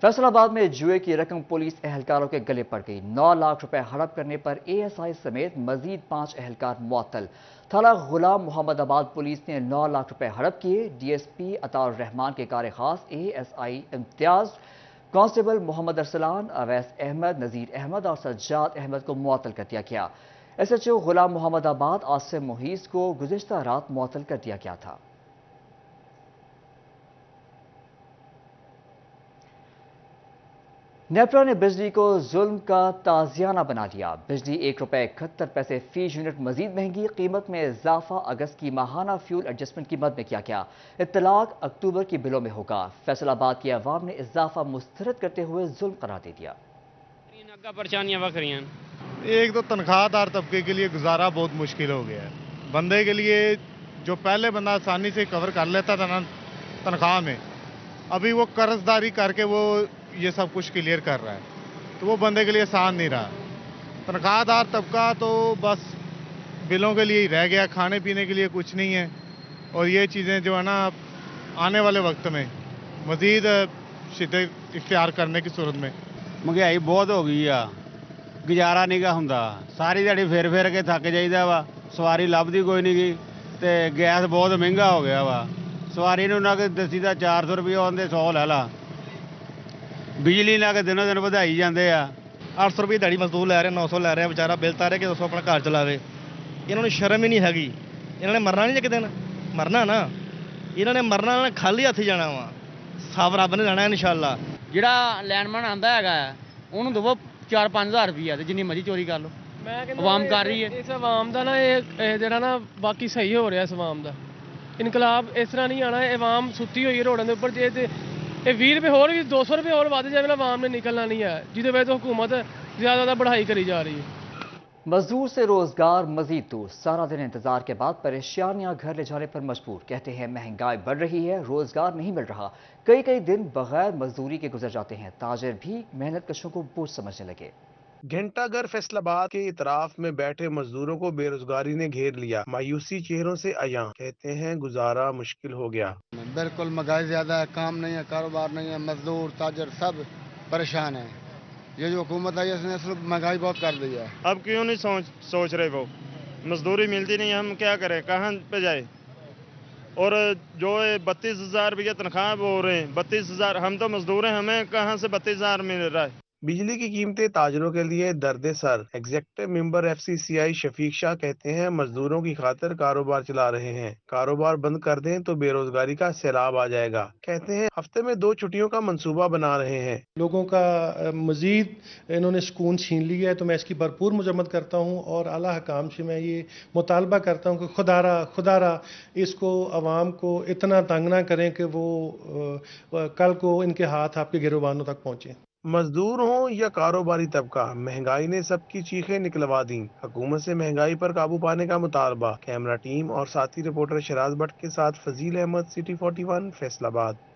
फैसलाबाद में जुए की रकम पुलिस एहलकारों के गले पड़ गई। 9 लाख रुपए हड़प करने पर एएसआई समेत मजीद 5 एहलकार मुअत्तल। थाना गुलाम मोहम्मदाबाद पुलिस ने 9 लाख रुपए हड़प किए। डीएसपी अताउर रहमान के कार खास, एएसआई इम्तियाज, कांस्टेबल मोहम्मद अरसलान, अवैस अहमद, नजीर अहमद और सज्जाद अहमद को मुअत्तल कर दिया गया। एसएचओ गुलाम मोहम्मदाबाद आसिम मुहीस को गुज़िश्ता रात मुअत्तल कर दिया गया था। नेपरा ने बिजली को जुल्म का ताजियाना बना दिया। बिजली ₹1.71 फी यूनिट मजीद महंगी। कीमत में इजाफा अगस्त की माहाना फ्यूल एडजस्टमेंट की मद में किया गया। इत्तलाक अक्टूबर की बिलों में होगा। फैसलाबाद की अवाम ने इजाफा मुस्तरद करते हुए जुल्म करार दे दिया। परेशानियां वखरियां, एक तो तनख्वाहदार तबके के लिए गुजारा बहुत मुश्किल हो गया है। बंदे के लिए जो पहले बंदा आसानी से कवर कर लेता था ना तनख्वाह में, अभी वो कर्जदारी करके वो ये सब कुछ क्लियर कर रहा है, तो वो बंदे के लिए आसान नहीं रहा। तनख्वाहदार तबका तो बस बिलों के लिए ही रह गया, खाने पीने के लिए कुछ नहीं है। और ये चीज़ें जो है ना आने वाले वक्त में मज़ीद शिद्दत इख्तियार करने की सूरत में महंगाई बहुत हो गई आ, गुजारा नहीं गा हुंदा। सारी दिहाड़ी फिर फिर के थक जाइदा वा, सवारी लभदी कोई नहीं गई, ते गैस बहुत महंगा हो गया वा। सवारी नूं ना कि दसीदा 400 रुपये आउंदे 100 लै ला, बिजली ना कि दिनों दिन वधाई जाते आ। 800 रुपये दिहाड़ी मजदूर लै रहे, 900 लै रहे, बेचारा बिल तारे कि 200 अपना घर चलावे। इन्होंने शर्म ही नहीं हैगी, इन्होंने मरना नहीं एक दिन, मरना ना इन्होंने मरना, इन्होंने खाली हथ जाना वा, साफ रब ने जाना इंशाअल्लाह। ਜਿਹੜਾ ਲੈਂਡਮੈਨ ਆਂਦਾ ਹੈਗਾ ਉਹਨੂੰ ਦਵੋ 4-5 ਹਜ਼ਾਰ ਰੁਪਈਆ ਤੇ ਜਿੰਨੀ ਮਰਜ਼ੀ ਚੋਰੀ ਕਰ ਲਓ। ਆਵਾਮ ਕਰ ਰਹੀ ਹੈ ਇਸ ਆਵਾਮ ਦਾ ਨਾ ਇਹ ਜਿਹੜਾ ਨਾ ਬਾਕੀ ਸਹੀ ਹੋ ਰਿਹਾ। ਇਸ ਆਵਾਮ ਦਾ ਇਨਕਲਾਬ ਇਸ ਤਰ੍ਹਾਂ ਨਹੀਂ ਆਣਾ। ਇਹ ਆਵਾਮ ਸੁੱਤੀ ਹੋਈ ਹੈ ਰੋਡਾਂ ਦੇ ਉੱਪਰ। ਜੇ ਇਹ 20 ਰੁਪਏ ਹੋਰ ਵੀ 200 ਰੁਪਏ ਹੋਰ ਵੱਧ ਜਾਵੇ ਨਾ, ਆਵਾਮ ਨੇ ਨਿਕਲਣਾ ਨਹੀਂ ਹੈ, ਜਿਹਦੇ ਵਜ੍ਹਾ ਤੋਂ हुकूमत ज़्यादा बढ़ाई करी जा रही है। मजदूर से रोजगार मजीद दूर। सारा दिन इंतजार के बाद परेशानियां घर ले जाने पर मजबूर। कहते हैं महंगाई बढ़ रही है, रोजगार नहीं मिल रहा। कई कई दिन बगैर मजदूरी के गुजर जाते हैं। ताजिर भी मेहनत कशों को बोझ समझने लगे। घंटाघर फैसलाबाद के इतराफ में बैठे मजदूरों को बेरोजगारी ने घेर लिया। मायूसी चेहरों से अयां, कहते हैं गुजारा मुश्किल हो गया। बिल्कुल महंगाई ज़्यादा है, काम नहीं है, कारोबार नहीं है, मजदूर ताजर सब परेशान है। ये जो हुकूमत आई है इसने असल महंगाई बहुत कर दी है। अब क्यों नहीं सोच रहे वो, मजदूरी मिलती नहीं, हम क्या करें, कहाँ पे जाए। और जो 32,000 रुपये तनख्वाह हो रहे हैं, 32,000, हम तो मजदूर हैं, हमें कहाँ से 32,000 मिल रहा है। बिजली की कीमतें ताजरों के लिए दर्द सर। Executive member FCCI Shafiq Shah कहते हैं मजदूरों की खातिर कारोबार चला रहे हैं, कारोबार बंद कर दें तो बेरोजगारी का सैलाब आ जाएगा। कहते हैं हफ्ते में 2 छुट्टियों का मंसूबा बना रहे हैं। लोगों का मजीद इन्होंने सुकून छीन लिया है, तो मैं इसकी भरपूर मजम्मत करता हूँ और आला हकाम से मैं ये मुतालबा करता हूँ कि खुदारा इसको आवाम को इतना तंग ना करें कि वो कल को इनके हाथ आपके गिरोबानों तक पहुँचे। मजदूर हों या कारोबारी तबका, महंगाई ने सबकी चीखें निकलवा दी। हुकूमत से महंगाई पर काबू पाने का मुतालबा। कैमरा टीम और साथी रिपोर्टर शराज भट्ट के साथ Fazeel Ahmad, city 41, Faisalabad.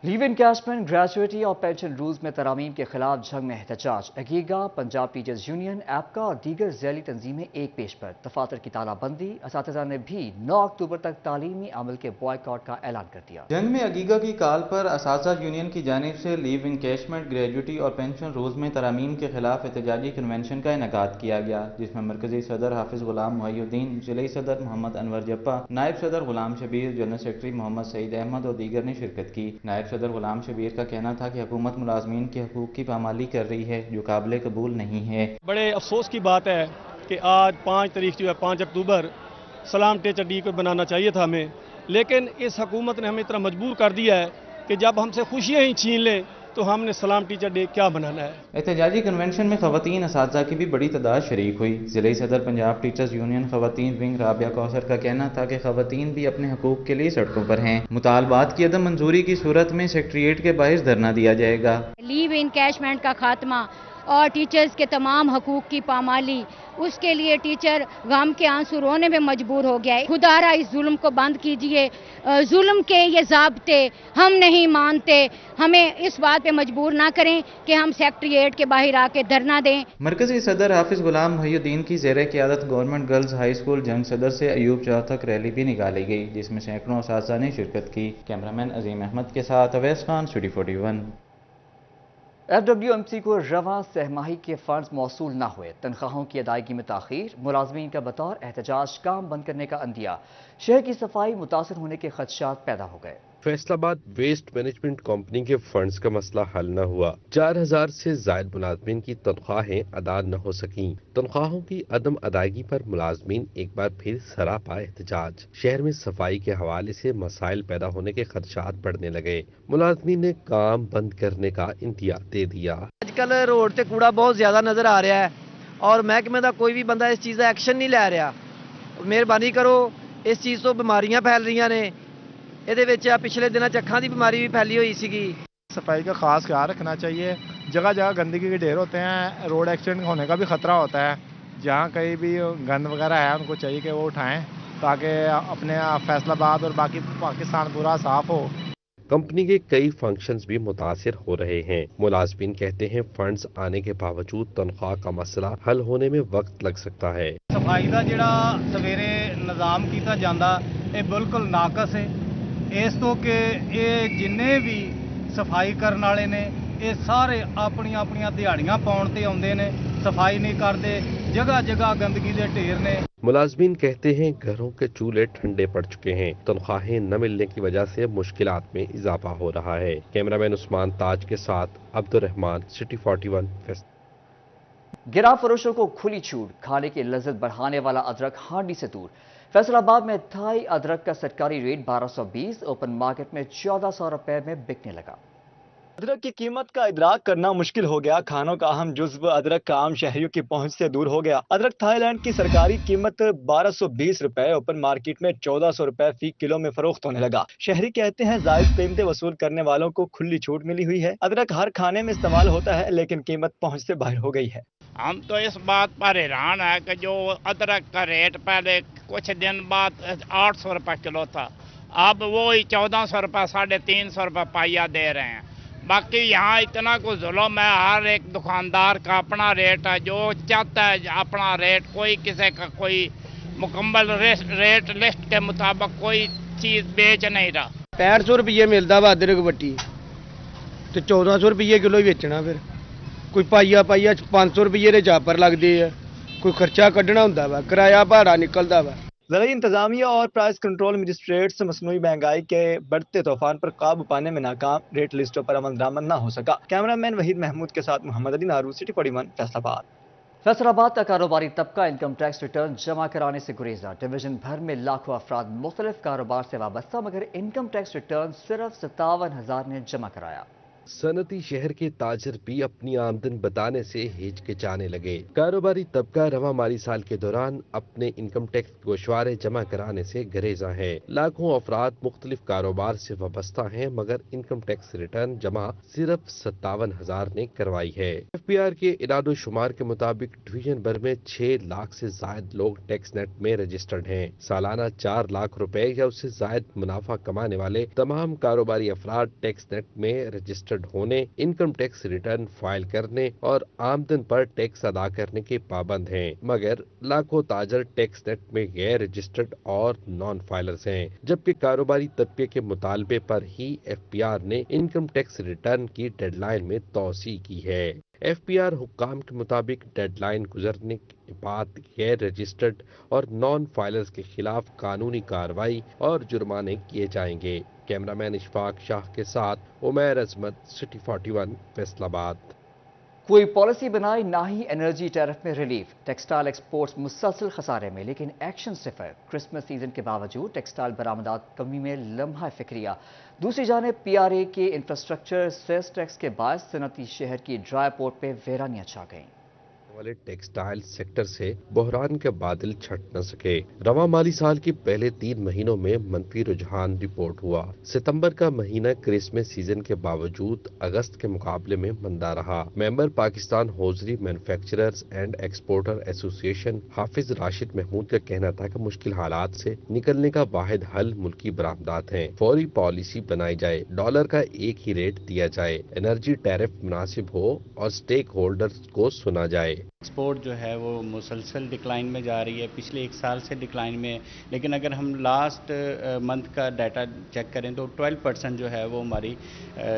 Leave encashment, gratuity और पेंशन रूल्स में तरामीम के खिलाफ जंग में एहतजाज। अगीगा, पंजाब टीचर्स यूनियन, एपका और दीगर ज़ैली तंजीमें एक पेश पर। दफातर की तालाबंदी। असातिज़ा ने भी 9 अक्टूबर तक तालीमी अमल के बॉयकॉट का ऐलान कर दिया। जंग में अगीगा की काल पर असातिज़ा यूनियन की जानिब से लीव इनकैशमेंट, ग्रेजुएटी और पेंशन रूल्स में तरामीम के खिलाफ एहतजाजी कन्वेंशन का इनेकाद किया गया, जिसमें मरकजी सदर हाफिज गुलाम मुहिउद्दीन, जिले सदर मोहम्मद अनवर जप्पा, नायब सदर गुलाम शबीर, जनरल सेक्रेटरी मोहम्मद सईद अहमद और दीगर ने शिरकत की। नायब सदर गुलाम शबीर का कहना था कि हुकूमत मुलाजमीन के हकूक की पामाली कर रही है, जो काबिल कबूल नहीं है। बड़े अफसोस की बात है कि आज 5 तारीख जो है 5 अक्टूबर सलाम टीचर डे को बनाना चाहिए था हमें, लेकिन इस हुकूमत ने हमें इतना मजबूर कर दिया है कि जब हमसे खुशियाँ ही छीन लें तो हमने सलाम टीचर डे क्या बनाना है। एहतजाजी कन्वेंशन में खवातीन असातिज़ा की भी बड़ी तादाद शरीक हुई। जिले सदर पंजाब टीचर्स यूनियन खवातीन विंग राबिया कौसर का कहना था कि खवातीन भी अपने हकूक के लिए सड़कों पर हैं। मुतालबात की अदम मंजूरी की सूरत में सेक्रेटेरिएट के बाहर धरना दिया जाएगा। लीव इनकैशमेंट का खात्मा और टीचर्स के तमाम हकूक की पामाली, उसके लिए टीचर गम के आंसू रोने में मजबूर हो गया है। खुदारा इस जुल्म को बंद कीजिए। जुल्म के ये ज़ाब्ते हम नहीं मानते। हमें इस बात पे मजबूर ना करें कि हम सेक्रेटेरिएट के बाहर आके धरना दें। मरकजी सदर हाफिज गुलाम मुहिउद्दीन की ज़ेरे क़ियादत गवर्नमेंट गर्ल्स हाई स्कूल जंग सदर से अयूब चौक तक रैली भी निकाली गई, जिसमें सैकड़ों असातिज़ा ने शिरकत की। कैमरामैन अजीम अहमद के साथ अवैस खान, सिटी 41। FWMC को रवां सहमाही के फंड्स मौसूल न हुए, तनख्वाहों की अदायगी में ताखीर, मुलाजमीन का बतौर एहतजाज काम बंद करने का अंदिया, शहर की सफाई मुतासर होने के खदशात पैदा हो गए। फैसलाबाद वेस्ट मैनेजमेंट कंपनी के फंड्स का मसला हल न हुआ। 4000 से जायद मुलाजमीन की तनख्वाहें अदा न हो सकीं। तनख्वाहों की अदम अदायगी पर मुलाजमीन एक बार फिर सरापा एहतजाज। शहर में सफाई के हवाले से मसाइल पैदा होने के खदशात बढ़ने लगे। मुलाजमीन ने काम बंद करने का इंदिया दे दिया। आजकल रोड से कूड़ा बहुत ज्यादा नजर आ रहा है और महकमे का कोई भी बंदा इस चीज़ का एक्शन नहीं ले रहा। मेहरबानी करो, इस चीज़ तो बीमारियां फैल रही ने। ਇਹਦੇ ਵਿੱਚ ਪਿਛਲੇ ਦਿਨਾਂ ਚ ਅੱਖਾਂ ਦੀ ਬਿਮਾਰੀ ਵੀ ਫੈਲੀ ਹੋਈ ਸੀਗੀ। सफाई का खास ख्याल रखना चाहिए। जगह जगह गंदगी के ढेर होते हैं, रोड एक्सीडेंट होने का भी खतरा होता है। जहाँ कहीं भी गंद वगैरह है उनको चाहिए कि वो उठाएं ताकि अपने फैसलाबाद और बाकी पाकिस्तान पूरा साफ हो। कंपनी के कई फंक्शंस भी मुतासिर हो रहे हैं। मुलाजमीन कहते हैं फंड्स आने के बावजूद तनख्वाह का मसला हल होने में वक्त लग सकता है। सफाई का जिहड़ा सवेरे निज़ाम किया जाता है बिल्कुल नाकस है। इस तो कि ये जिन्ने भी सफाई करने वाले ने ये सारे अपनी अपनी दिहाड़ियां पाउण ते आउंदे ने, सफाई नहीं करते, जगह जगह गंदगी के ढेर ने। मुलाजमीन कहते हैं घरों के चूल्हे ठंडे पड़ चुके हैं। तनख्वाहें न मिलने की वजह से मुश्किलात में इजाफा हो रहा है। कैमरामैन उस्मान ताज के साथ अब्दुर्रहमान, सिटी 41। गिरा फरोशों को खुली छूट, खाने की लज्जत बढ़ाने वाला अदरक हांडी से दूर। फैसलाबाद में थाई अदरक का सरकारी रेट 1220, ओपन मार्केट में 1400 रुपए में बिकने लगा। अदरक की कीमत का इदराक करना मुश्किल हो गया। खानों का अहम जुज्व अदरक का आम शहरियों की पहुंच से दूर हो गया। अदरक थाईलैंड की सरकारी कीमत 1220 रुपए, ओपन मार्केट में 1400 रुपए फी किलो में फरोख्त होने लगा। शहरी कहते हैं जायद कीमतें वसूल करने वालों को खुली छूट मिली हुई है। अदरक हर खाने में इस्तेमाल होता है लेकिन कीमत पहुंच से बाहर हो गई है। हम तो इस बात पर हैरान है कि जो अदरक का रेट पहले कुछ दिन बाद 800 रुपये किलो था, अब वो ही 1400 रुपये 350 रुपये पाइया दे रहे हैं। बाकी यहाँ इतना कुछ जुल्म है, हर एक दुकानदार का अपना रेट है, जो चाहता है अपना रेट, कोई किसी का कोई मुकम्मल रेट लिस्ट के मुताबिक कोई चीज़ बेच नहीं रहा। 6500 रुपये मिलता वा अदरक बट्टी तो 1400 रुपये किलो ही बेचना। फिर कोई पाइया 500 रुपये के चापर लगते हैं, कोई खर्चा कढ़ना होंदा वा, किराया भाड़ा निकलता वा। ज़राई इंतजामिया और प्राइस कंट्रोल मजिस्ट्रेट्स मसनूई महंगाई के बढ़ते तूफान पर काबू पाने में नाकाम, रेट लिस्टों पर अमल दरामद न हो सका। कैमरामैन वहीद महमूद के साथ मोहम्मद अली नारू, सिटी 41, फैसलाबाद। फैसलाबाद का कारोबारी तबका इनकम टैक्स रिटर्न जमा कराने से गुरेजा। डिवीजन भर में लाखों अफराद मुख्तलिफ कारोबार से वाबस्ता, मगर इनकम टैक्स रिटर्न सिर्फ 57,000 ने जमा कराया। सनती शहर के ताजर भी अपनी आमदन बताने से हिचकिचाने लगे। कारोबारी तबका रवा माली साल के दौरान अपने इनकम टैक्स गोशवारे जमा कराने से गरेजा है। लाखों अफराद मुख्तलिफ कारोबार से वाबस्ता हैं, मगर इनकम टैक्स रिटर्न जमा सिर्फ 57,000 ने करवाई है। FPR के इरादो शुमार के मुताबिक डिवीजन भर में 6 लाख से जायद लोग टैक्स नेट में रजिस्टर्ड हैं। सालाना 4 लाख रुपए या उससे जायद मुनाफा कमाने वाले तमाम कारोबारी अफराद टैक्स नेट में रजिस्टर्ड होने, इनकम टैक्स रिटर्न फाइल करने और आमदन पर टैक्स अदा करने के पाबंद हैं, मगर लाखों ताजर टैक्स नेट में गैर रजिस्टर्ड और नॉन फाइलर्स हैं। जबकि कारोबारी तबके के मुतालबे पर ही FPR ने इनकम टैक्स रिटर्न की डेडलाइन में तौसी की है। FPR हुक्काम के मुताबिक डेडलाइन गुजरने के बाद गैर रजिस्टर्ड और नॉन फाइलर्स के खिलाफ कानूनी कार्रवाई और जुर्माने किए जाएंगे। कैमरामैन इशफाक शाह के साथ उमैर अजमत, सिटी 41, फैसलाबाद। कोई पॉलिसी बनाई ना ही एनर्जी टैरिफ में रिलीफ। टेक्सटाइल एक्सपोर्ट्स मुसलसल खसारे में, लेकिन एक्शन सिफर। क्रिसमस सीजन के बावजूद टेक्सटाइल बरामदात कमी में लम्हा फिक्रिया। दूसरी जानिब PRA के इंफ्रास्ट्रक्चर सेस टैक्स के बाद सनती शहर की ड्राई पोर्ट पे वीरानियां छा गईं। वाले टेक्सटाइल सेक्टर से बहरान के बादल छट न सके। रवा माली साल के पहले 3 महीनों में मंफी रुझान रिपोर्ट हुआ। सितंबर का महीना क्रिसमस सीजन के बावजूद अगस्त के मुकाबले में मंदा रहा। Member Pakistan hosiery manufacturers and exporter association Hafiz Rashid Mahmood का कहना था कि मुश्किल हालात से निकलने का वाहिद हल मुल्की बरामदात है। फौरी पॉलिसी बनाई जाए, डॉलर का एक ही रेट दिया जाए, एनर्जी टैरिफ मुनासिब हो और स्टेक होल्डर्स को सुना जाए। एक्सपोर्ट जो है वो मुसलसल डिक्लाइन में जा रही है, पिछले 1 साल से डिक्लाइन में, लेकिन अगर हम लास्ट मंथ का डाटा चेक करें तो 12% जो है वो हमारी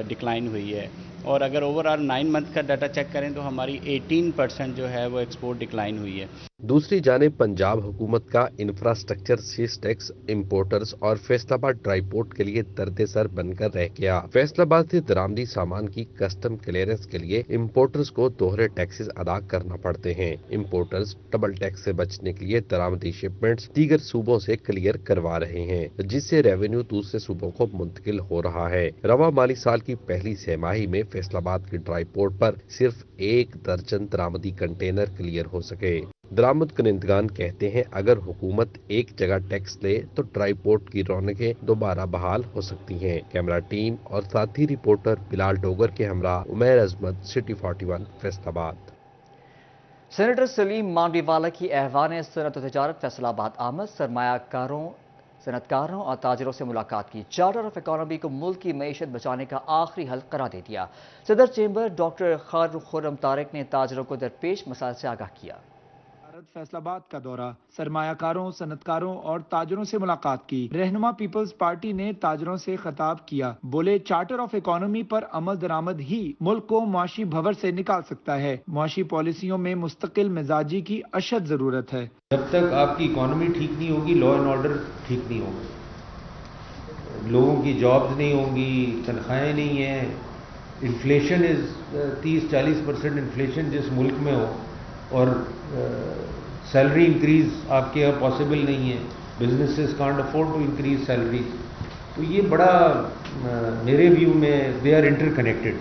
डिक्लाइन हुई है। और अगर ओवरऑल 9 मंथ का डाटा चेक करें तो हमारी 18% जो है वो एक्सपोर्ट डिक्लाइन हुई है। दूसरी जानिब पंजाब हुकूमत का इंफ्रास्ट्रक्चर सेस टैक्स इम्पोर्टर्स और फैसलाबाद ड्राई पोर्ट के लिए दर्द-ए-सर बनकर रह गया। फैसलाबाद से दरामदी सामान की कस्टम क्लियरेंस के लिए इम्पोर्टर्स को दोहरे टैक्सेस अदा करना पड़ते हैं। इम्पोर्टर्स डबल टैक्स से बचने के लिए दरामदी शिपमेंट्स दीगर सूबों से क्लियर करवा रहे हैं, जिससे रेवेन्यू दूसरे सूबों को मुंतकिल हो रहा है। रवा माली साल की पहली छमाही में फैसलाबाद के ड्राई पोर्ट पर सिर्फ 1 दर्जन दरामदी कंटेनर क्लियर हो सके। दरामद कनिंदगान कहते हैं अगर हुकूमत एक जगह टैक्स ले तो ड्राई पोर्ट की रौनकें दोबारा बहाल हो सकती हैं। कैमरा टीम और साथी रिपोर्टर बिलाल डोगर के हमरा उमैर अजमत, सिटी 41 फैसलाबाद। सेनेटर सलीम मांडीवाला की ऐवान सनत और तजारत फैसलाबाद आमद सरमायाकारों, सनतकारों और ताजरों से मुलाकात की। चार्टर ऑफ इकोनॉमी को मुल्क की मईशत बचाने का आखिरी हल करार दे दिया। सदर चेंबर डॉक्टर खुर्रम तारिक ने ताजरों को दरपेश मसाइल से आगाह किया। फैसलाबाद का दौरा, सरमायाकारों, सनतकारों और ताजरों से मुलाकात की। रहनुमा पीपल्स पार्टी ने ताजरों से खिताब किया। बोले चार्टर ऑफ इकोनॉमी पर अमल दरामद ही मुल्क को मुआशी भंवर से निकाल सकता है। मुआशी पॉलिसियों में मुस्तकिल मिजाजी की अशद जरूरत है। जब तक आपकी इकोनॉमी ठीक नहीं होगी, लॉ एंड ऑर्डर ठीक नहीं होगा, लोगों की जॉब्स नहीं होंगी, तनख्वाहें नहीं है, इन्फ्लेशन इज 30-40% इन्फ्लेशन जिस मुल्क में हो और सैलरी इंक्रीज आपके यहाँ पॉसिबल नहीं है, businesses can't afford to increase salaries, तो ये बड़ा मेरे व्यू में दे आर इंटरकनेक्टेड।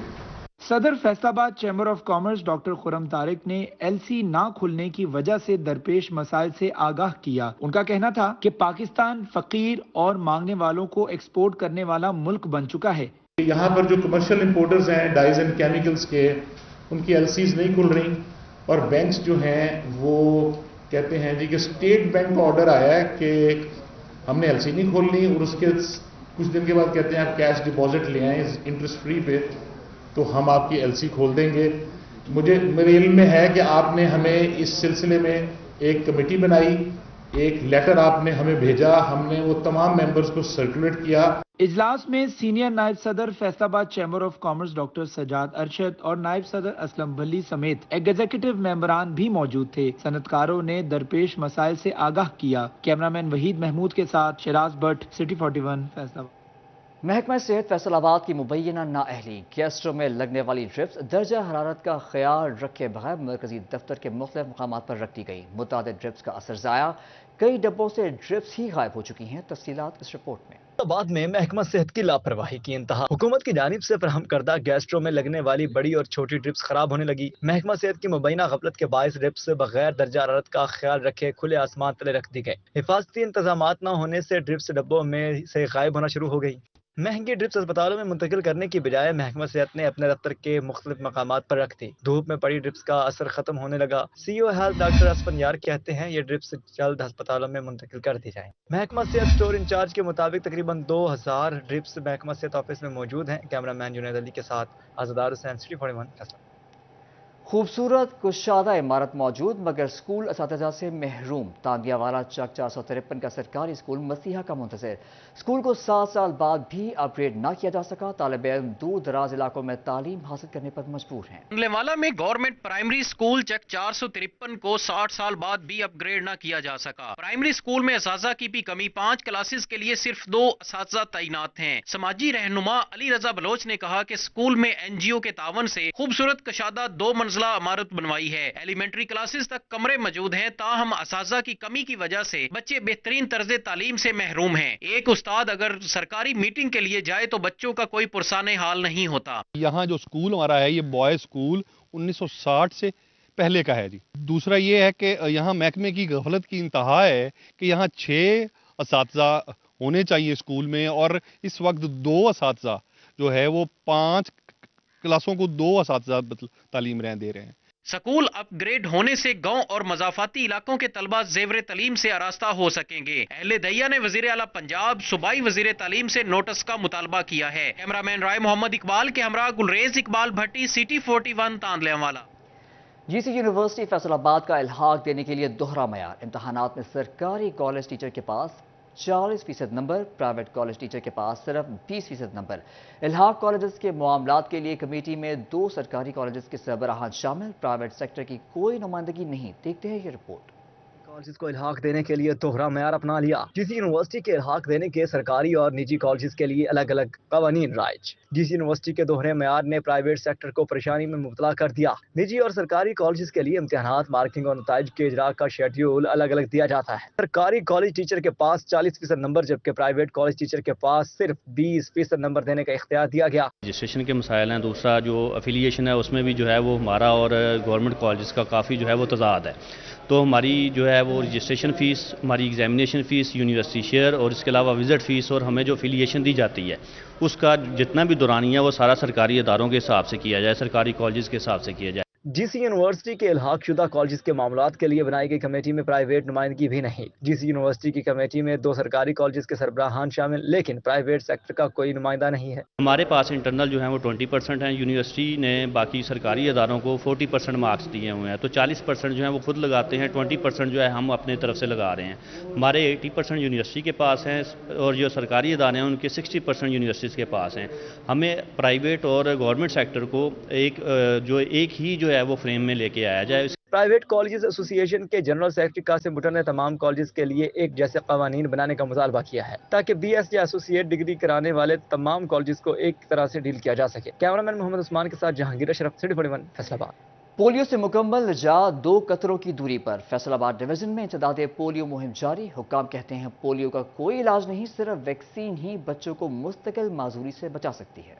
सदर Faisalabad chamber of commerce doctor Khurram Tariq ने एलसी ना खुलने की वजह से दरपेश मसाइल से आगाह किया। उनका कहना था कि पाकिस्तान फकीर और मांगने वालों को एक्सपोर्ट करने वाला मुल्क बन चुका है। यहाँ पर जो कमर्शियल इंपोर्टर्स हैं डाइज एंड केमिकल्स के, उनकी एलसीज नहीं खुल रही और बैंक्स जो हैं वो कहते हैं जी कि स्टेट बैंक का ऑर्डर आया है कि हमने एलसी नहीं खोलनी और उसके कुछ दिन के बाद कहते हैं आप कैश डिपॉजिट ले आएँ इंटरेस्ट फ्री पे तो हम आपकी एलसी खोल देंगे। मेरे इल्म में है कि आपने हमें इस सिलसिले में एक कमेटी बनाई, एक लेटर आपने हमें भेजा, हमने वो तमाम मेंबर्स को सर्कुलेट किया। इजलास में सीनियर नायब सदर Faisalabad chamber of commerce doctor Sajjad Arshad और नायब सदर असलम भल्ली समेत एग्जीक्यूटिव मेंबरान भी मौजूद थे। सनतकारों ने दरपेश मसाइल से आगाह किया। कैमरामैन वहीद महमूद के साथ शिराज भट्ट, सिटी 41 फैसलाबाद। महकमा सेहत फैसलाबाद की मुबैना नाअहली, गैस्ट्रो में लगने वाली ड्रिप्स दर्जा हरारत का ख्याल रखे बगैर मरकजी दफ्तर के मुख्तलिफ मकामात पर रख दी गई। मुतादिद ड्रिप्स का असर जाया, कई डब्बों से ड्रिप्स ही गायब हो चुकी हैं। तफसीलात इस रिपोर्ट में। बाद में महकमा सेहत की लापरवाही की इंतहा, हुकूमत की जानिब से फराहम करदा गैस्ट्रो में लगने वाली बड़ी और छोटी ड्रिप्स खराब होने लगी। महकमा सेहत की मुबैना गफलत के बायस ड्रिप्स बगैर दर्जा हरारत का ख्याल रखे खुले आसमान तले रख दी गए। हिफाजती इंतजामात न होने से ड्रिप्स डब्बों में से गायब होना शुरू हो गई। महंगी ड्रिप्स अस्पतालों में मुंतकिल करने की बजाय महकमा सेहत ने अपने दफ्तर के मुख्तलिफ मकामात पर रख दी। धूप में पड़ी ड्रिप्स का असर खत्म होने लगा। सीईओ हेल्थ डॉक्टर असफन यार कहते हैं ये ड्रिप्स जल्द अस्पतालों में मुंतकिल कर दी जाए। महकमा सेहत स्टोर इंचार्ज के मुताबिक तकरीबन 2000 ड्रिप्स महकमा सेहत ऑफिस में मौजूद हैं। कैमरामैन जुनैद अली के साथ आज़ादार हुसैन, सिटी 41। खूबसूरत कुशादा इमारत मौजूद मगर स्कूल असातिज़ा से महरूम। तांदियावाला चक 453 का सरकारी स्कूल मसीहा का मुंतज़िर। स्कूल को 7 साल बाद भी अपग्रेड न किया जा सका। तालिब इल्म दूर दराज इलाकों में तालीम हासिल करने पर मजबूर हैं। अंगलेवाला में गवर्नमेंट प्राइमरी स्कूल चक 453 को 60 साल बाद भी अपग्रेड न किया जा सका। प्राइमरी स्कूल में असातिज़ा की भी कमी, 5 क्लासेस के लिए सिर्फ 2 असातिज़ा तैनात हैं। समाजी रहनुमा अली रजा बलोच ने कहा कि स्कूल में NGO के तावन से खूबसूरत कशादा 2 मंजिला इमारत बनवाई है। एलिमेंट्री क्लासेस तक कमरे मौजूद हैं, ताहम असातिज़ा की कमी की वजह से बच्चे बेहतरीन तर्ज तालीम से महरूम हैं। एक उस्ताद अगर सरकारी मीटिंग के लिए जाए तो बच्चों का कोई पुरसाने हाल नहीं होता। यहाँ जो स्कूल हमारा है ये बॉय स्कूल 1960 से पहले का है जी। दूसरा ये है कि यहाँ महकमे की गफलत की इंतहा है कि यहाँ 6 असातिज़ा होने चाहिए स्कूल में और इस वक्त 2 असातिज़ा जो है वो 5 क्लासों को 2 असातिज़ा तालीम दे रहे हैं। स्कूल अपग्रेड होने से गांव और मज़ाफाती इलाकों के तलबा ज़ेवर तालीम से आरास्ता हो सकेंगे। अहले दैया ने वज़ीर आला पंजाब सूबाई वज़ीर तालीम से नोटिस का मुतालबा किया है। कैमरामैन राय मोहम्मद इकबाल के हमरा गुलरेज इकबाल भट्टी, सिटी 41 तांदलेवाला। GC यूनिवर्सिटी फैसलाबाद का इल्हाक देने के लिए दोहरा मयार। इम्तहानात में सरकारी कॉलेज टीचर के पास 40% नंबर, प्राइवेट कॉलेज टीचर के पास सिर्फ 20% नंबर। इल्हाक कॉलेजेस के मामलात के लिए कमेटी में 2 सरकारी कॉलेजेस के सरबराहान शामिल, प्राइवेट सेक्टर की कोई नुमाइंदगी नहीं। देखते हैं ये रिपोर्ट। कॉलेज को इल्हाक देने के लिए दोहरा मेयार अपना लिया। जिस यूनिवर्सिटी के इल्हाक देने के सरकारी और निजी कॉलेज के लिए अलग अलग कवानीन राइज। जिस यूनिवर्सिटी के दोहरे मेयार ने प्राइवेट सेक्टर को परेशानी में मुब्तला कर दिया। निजी और सरकारी कॉलेज के लिए इम्तिहानात, मार्किंग और नताइज के इजरा का शेड्यूल अलग अलग दिया जाता है। सरकारी कॉलेज टीचर के पास 40% नंबर, जबकि प्राइवेट कॉलेज टीचर के पास सिर्फ 20% नंबर देने का इख्तियार दिया गया। रजिस्ट्रेशन के मसाइल हैं, दूसरा जो अफिलिएशन है उसमें भी जो है वो हमारा और गवर्नमेंट कॉलेज का काफ़ी जो है वो तजाद है। तो हमारी जो है वो रजिस्ट्रेशन फ़ीस, हमारी एग्जामिनेशन फ़ीस, यूनिवर्सिटी शेयर और इसके अलावा विज़िट फ़ीस और हमें जो अफिलिएशन दी जाती है उसका जितना भी दौरानिया वो सारा सरकारी इदारों के हिसाब से किया जाए, सरकारी कॉलेज के हिसाब से किया जाए। जिस यूनिवर्सिटी के इल्हाक शुदा कॉलेज के मामलात के लिए बनाई गई कमेटी में प्राइवेट नुमाइंदगी भी नहीं। जिस यूनिवर्सिटी की कमेटी में 2 सरकारी कॉलेज के सरबराहान शामिल, लेकिन प्राइवेट सेक्टर का कोई नुमाइंदा नहीं है। हमारे पास इंटरनल जो है वो 20% हैं। यूनिवर्सिटी ने बाकी सरकारी इदारों को 40% मार्क्स दिए हुए हैं, तो 40% जो है वो खुद लगाते हैं, 20% जो है हम अपने तरफ से लगा रहे हैं। हमारे 80% यूनिवर्सिटी के पास हैं और जो सरकारी इदारे हैं उनके 60% यूनिवर्सिटीज़ के पास हैं। हमें प्राइवेट और गवर्नमेंट सेक्टर को एक ही जो है वो फ्रेम में लेके आया जाए। प्राइवेट कॉलेजेस एसोसिएशन के जनरल सेक्रेटरी कासिम भुट्टो ने तमाम कॉलेजेस के लिए एक जैसे कवानीन बनाने का मुतालबा किया है, ताकि BS या एसोसिएट डिग्री कराने वाले तमाम कॉलेजेस को एक तरह से डील किया जा सके। कैमरामैन मोहम्मद उस्मान के साथ जहांगीर अशरफ, सिटी 41, फैसलाबाद। पोलियो से मुकम्मल निजात 2 कतरों की दूरी पर फैसलाबाद डिवीजन में इंसदादे पोलियो मुहिम जारी। हुक्काम कहते हैं पोलियो का कोई इलाज नहीं, सिर्फ वैक्सीन ही बच्चों को मुस्तकिल माजूरी से बचा सकती है।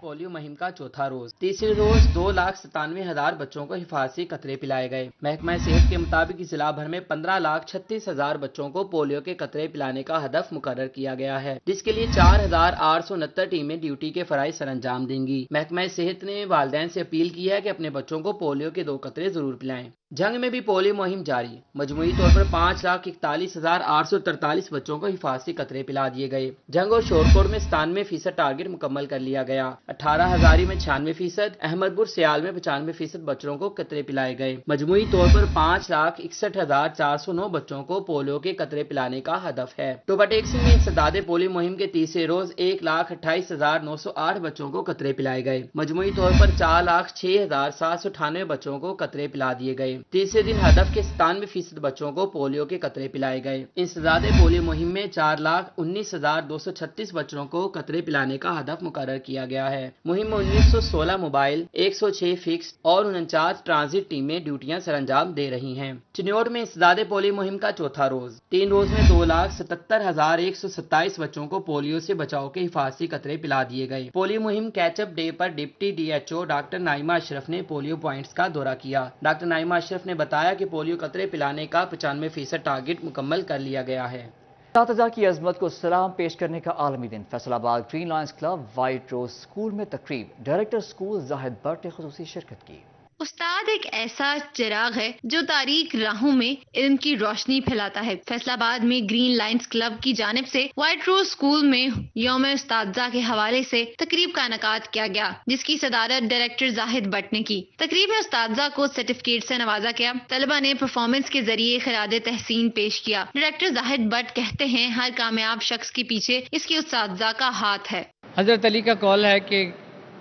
पोलियो मुहिम का चौथा रोज, तीसरे रोज 2,97,000 बच्चों को हिफाजती कतरे पिलाए गए। महकमा सेहत के मुताबिक जिला भर में 15,36,000 बच्चों को पोलियो के कतरे पिलाने का हदफ मुकर्रर किया गया है, जिसके लिए 4,869 टीमें ड्यूटी के फराइज सरअंजाम देंगी। महकमा सेहत ने वालिदैन से अपील की है कि अपने बच्चों को पोलियो के 2 कतरे जरूर पिलाएं। जंग में भी पोलियो मुहिम जारी। मजमूई तौर पर 5,41,843 बच्चों को हिफाजती कतरे पिला दिए गए। जंग और शोरकोट में 97% टारगेट मुकम्मल कर लिया गया। 18 हजारी में 96%, अहमदपुर सियाल में 95% बच्चों को कतरे पिलाए गए। मजमूई तौर पर 5,61,409 बच्चों को पोलियो के कतरे पिलाने का हदफ है। टोबा टेक्सी में इंसदादे पोलियो मुहिम के तीसरे रोज 1,28,908 बच्चों को कतरे पिलाए गए। मजमूई तौर पर 4,06,798 बच्चों को कतरे पिला दिए गए। तीसरे दिन हदफ के 97% बच्चों को पोलियो के कतरे पिलाए गए। इंसदादे पोलियो मुहिम में 4,19,236 बच्चों को कतरे पिलाने का हदफ मुकर्रर किया गया है। मुहिम में 1916 मोबाइल, 106 फिक्स और 49 ट्रांजिट टीमें ड्यूटियां सरअंजाम दे रही हैं। चिन्योट में इंसदादे पोलियो मुहिम का चौथा रोज, 3 रोज में 2,77,127 बच्चों को पोलियो से बचाव के हिफाजती कतरे पिला दिए गए। पोलियो मुहिम कैचअप डे पर deputy DHO doctor Naima Ashraf ने पोलियो पॉइंट्स का दौरा किया। डॉक्टर नाइमा अशरफ ने बताया कि पोलियो कतरे पिलाने का 95% टारगेट मुकम्मल कर लिया गया है। असातिज़ा की अजमत को सलाम पेश करने का आलमी दिन। Faisalabad green lions club white rose school में तकरीब। डायरेक्टर स्कूल जाहिद भट्ट ने खुसूसी शिरकत की। उस्ताद एक ऐसा चिराग है जो तारीख राहों में इल्म की रोशनी फैलाता है। फैसलाबाद में ग्रीन लाइन्स क्लब की जानिब से व्हाइट रोज स्कूल में यौम उस्तादजा के हवाले से तकरीब का इनेकाद किया गया, जिसकी सदारत डायरेक्टर जाहिद भट्ट ने की। तकरीब में उस्तादजा को सर्टिफिकेट से नवाजा गया। तलबा ने परफॉर्मेंस के जरिए खिराद तहसीन पेश किया। डायरेक्टर जाहिद भट्ट कहते हैं हर कामयाब शख्स के पीछे इसकी उस्तादजा का हाथ है। हजरत अली का कौल है कि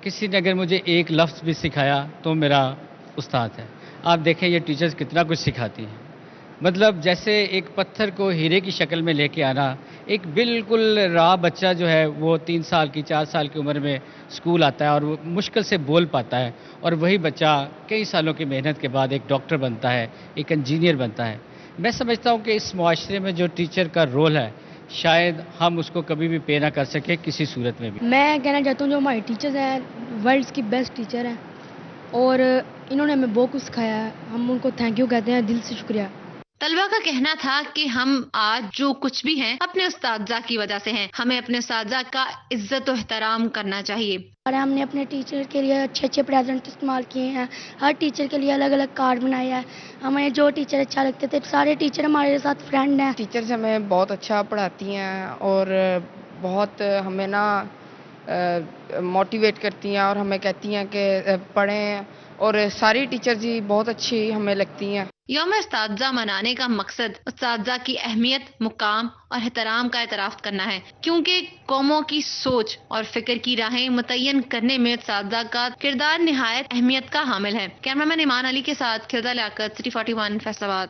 किसी ने अगर मुझे एक लफ्ज़ भी सिखाया तो मेरा उस्ताद है। आप देखें ये टीचर्स कितना कुछ सिखाती हैं। मतलब जैसे एक पत्थर को हीरे की शक्ल में लेके आना, एक बिल्कुल राह बच्चा जो है वो 3 साल की 4 साल की उम्र में स्कूल आता है और वो मुश्किल से बोल पाता है, और वही बच्चा कई सालों की मेहनत के बाद एक डॉक्टर बनता है, एक इंजीनियर बनता है। मैं समझता हूँ कि इस मुआशरे में जो टीचर का रोल है शायद हम उसको कभी भी पे ना कर सके किसी सूरत में भी। मैं कहना चाहता हूँ जो हमारे टीचर्स हैं वर्ल्ड की बेस्ट टीचर हैं और इन्होंने हमें बहुत कुछ सिखाया है। हम उनको थैंक यू कहते हैं, दिल से शुक्रिया। तलबा का कहना था कि हम आज जो कुछ भी हैं अपने उस्तादजा की वजह से हैं। हमें अपने उस्तादजा का इज्जत और एहतराम करना चाहिए। और हमने अपने टीचर के लिए अच्छे अच्छे प्रेजेंट इस्तेमाल किए हैं। हर टीचर के लिए अलग अलग कार्ड बनाए हैं। हमें जो टीचर अच्छा लगते थे, सारे टीचर हमारे साथ फ्रेंड हैं। टीचर्स हमें बहुत अच्छा पढ़ाती हैं और बहुत हमें ना मोटिवेट करती हैं और हमें कहती हैं कि पढ़ें और सारी टीचर्स ही बहुत अच्छी हमें लगती हैं। यौम उस्तादजा मनाने का मकसद उस्तादजा की अहमियत, मुकाम और एहतराम का एतराफ़ करना है, क्योंकि कौमों की सोच और फिक्र की राहें मुतय्यन करने में उस्तादजा का किरदार निहायत अहमियत का हामिल है। कैमरामैन ईमान अली के साथ खिलदा लियाकत, सिटी 41 फैसलाबाद।